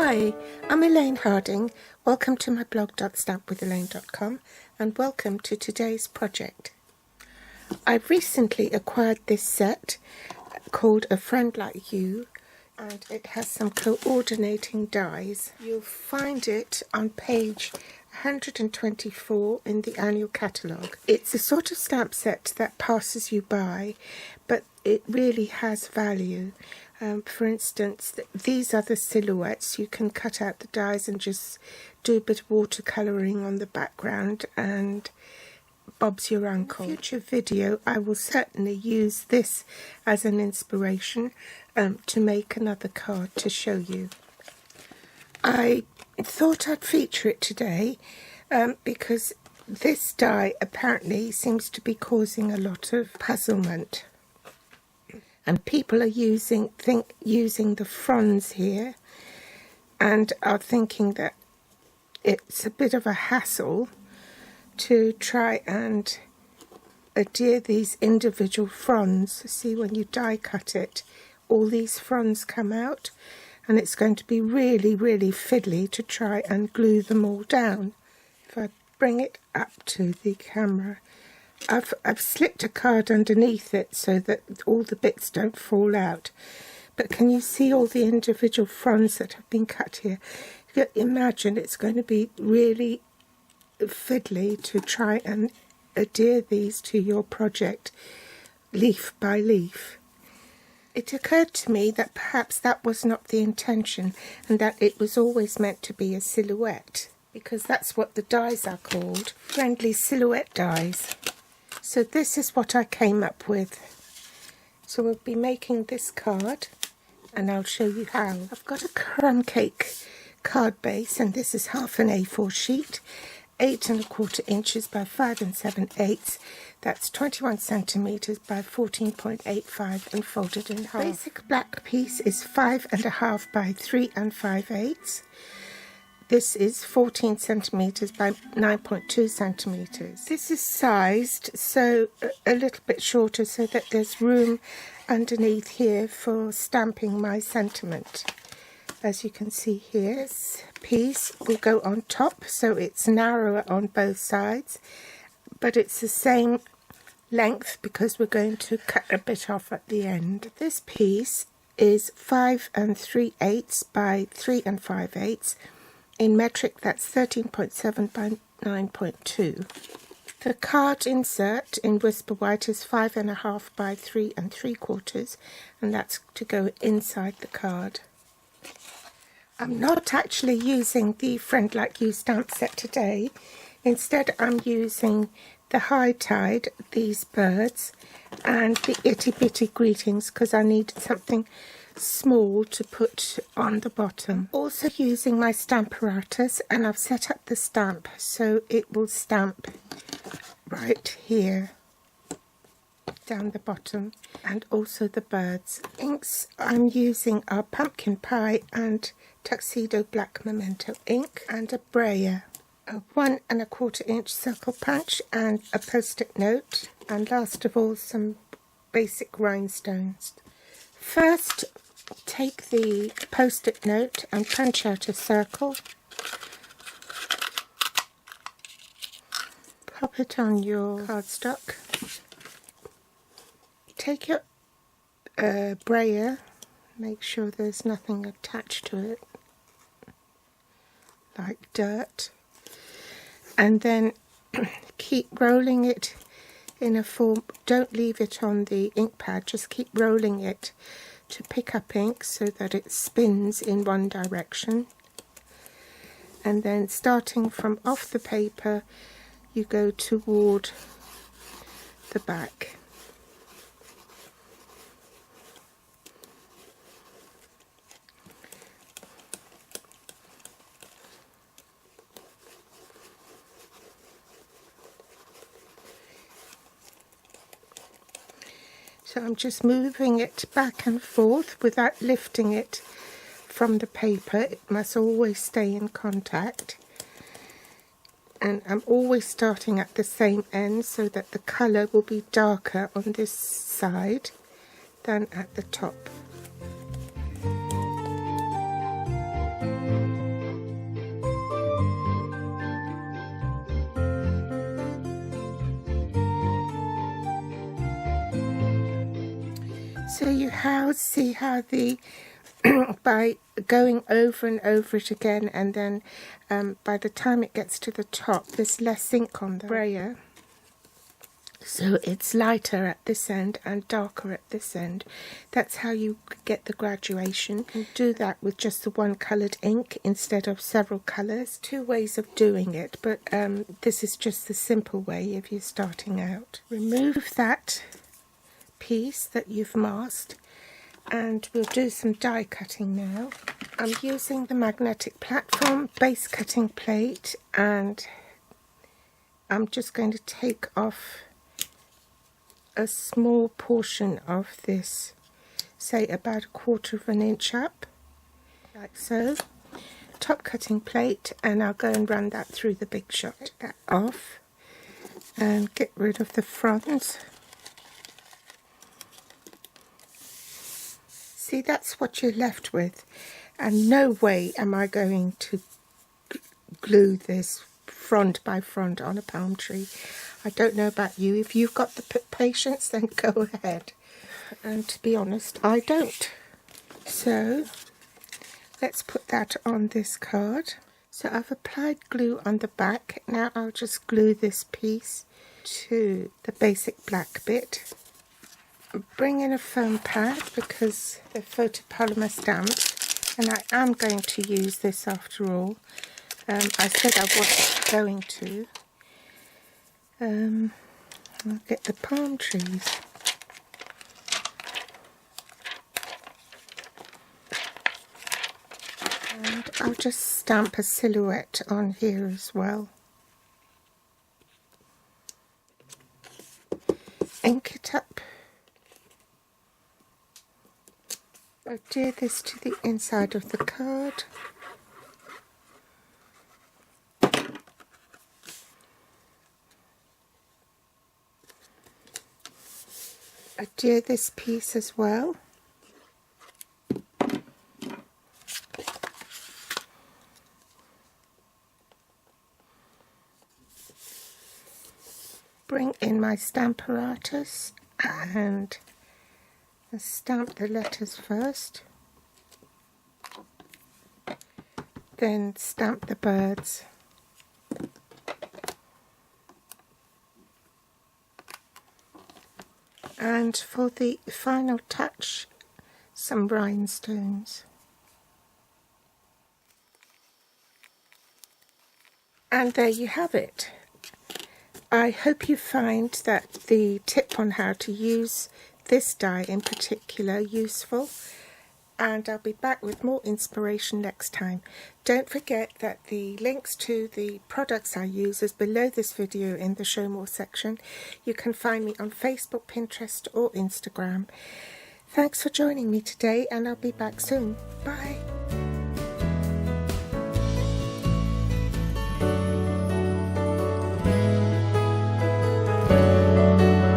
Hi, I'm Elaine Harding. Welcome to my blog.stampwithelaine.com and welcome to today's project. I've recently acquired this set called A Friend Like You, and it has some coordinating dies. You'll find it on page 124 in the annual catalogue. It's a sort of stamp set that passes you by, but it really has value. For instance, these are the silhouettes. You can cut out the dies and just do a bit of watercolouring on the background and Bob's your uncle. In a future video I will certainly use this as an inspiration to make another card to show you. I thought I'd feature it today because this die apparently seems to be causing a lot of puzzlement. And people are using the fronds here and are thinking that it's a bit of a hassle to try and adhere these individual fronds. See, when you die cut it, all these fronds come out, and it's going to be really, really fiddly to try and glue them all down. If I bring it up to the camera, I've slipped a card underneath it so that all the bits don't fall out. But can you see all the individual fronds that have been cut here? You can imagine it's going to be really fiddly to try and adhere these to your project leaf by leaf. It occurred to me that perhaps that was not the intention and that it was always meant to be a silhouette, because that's what the dies are called, friendly silhouette dies. So this is what I came up with. So we'll be making this card and I'll show you how. I've got a crumb cake card base, and this is half an A4 sheet, 8 1/4 inches by 5 7/8. That's 21 centimeters by 14.85 and folded in half. Basic black piece is 5 1/2 by 3 5/8. This is 14 centimeters by 9.2 centimeters. This is sized so a little bit shorter so that there's room underneath here for stamping my sentiment. As you can see here, this piece will go on top, so it's narrower on both sides, but it's the same length because we're going to cut a bit off at the end. This piece is 5 3/8 by 3 5/8. In metric, that's 13.7 by 9.2. The card insert in Whisper White is 5 1/2 by 3 3/4, and that's to go inside the card. I'm not actually using the Friend Like You stamp set today. Instead, I'm using the High Tide, these birds, and the Itty Bitty Greetings, because I needed something small to put on the bottom. Also using my Stamparatus, and I've set up the stamp so it will stamp right here down the bottom, and also the birds. Inks I'm using are Pumpkin Pie and Tuxedo Black Memento ink, and a brayer, a 1 1/4 inch circle punch, and a post-it note, and last of all some basic rhinestones. First, take the post-it note and punch out a circle. Pop it on your cardstock. Take your brayer, make sure there's nothing attached to it, like dirt, and then keep rolling it in a form. Don't leave it on the ink pad, just keep rolling it to pick up ink so that it spins in one direction, and then starting from off the paper you go toward the back. So I'm just moving it back and forth without lifting it from the paper. It must always stay in contact. And I'm always starting at the same end so that the colour will be darker on this side than at the top. So you see how the by going over and over it again, and then by the time it gets to the top there's less ink on the brayer, so it's lighter at this end and darker at this end. That's how you get the graduation. You can do that with just the one coloured ink instead of several colours. Two ways of doing it, but this is just the simple way if you're starting out. Remove that piece that you've masked, and we'll do some die cutting now. I'm using the magnetic platform base cutting plate, and I'm just going to take off a small portion of this, say about 1/4 of an inch up, like so. Top cutting plate, and I'll go and run that through the big shot. Take that off and get rid of the fronds. See, that's what you're left with, and no way am I going to glue this frond by frond on a palm tree. I don't know about you. If you've got the patience, then go ahead. And to be honest, I don't. So let's put that on this card. So I've applied glue on the back. Now I'll just glue this piece to the basic black bit. Bring in a foam pad because they're photopolymer stamped, and I am going to use this after all. I said I wasn't going to. I'll get the palm trees. And I'll just stamp a silhouette on here as well. Ink it up. Adhere this to the inside of the card. Adhere this piece as well. Bring in my stamparatus and stamp the letters first, then stamp the birds. And for the final touch, some rhinestones. And there you have it. I hope you find that the tip on how to use this die in particular useful, and I'll be back with more inspiration next time. Don't forget that the links to the products I use is below this video in the show more section. You can find me on Facebook, Pinterest or Instagram. Thanks for joining me today, and I'll be back soon. Bye.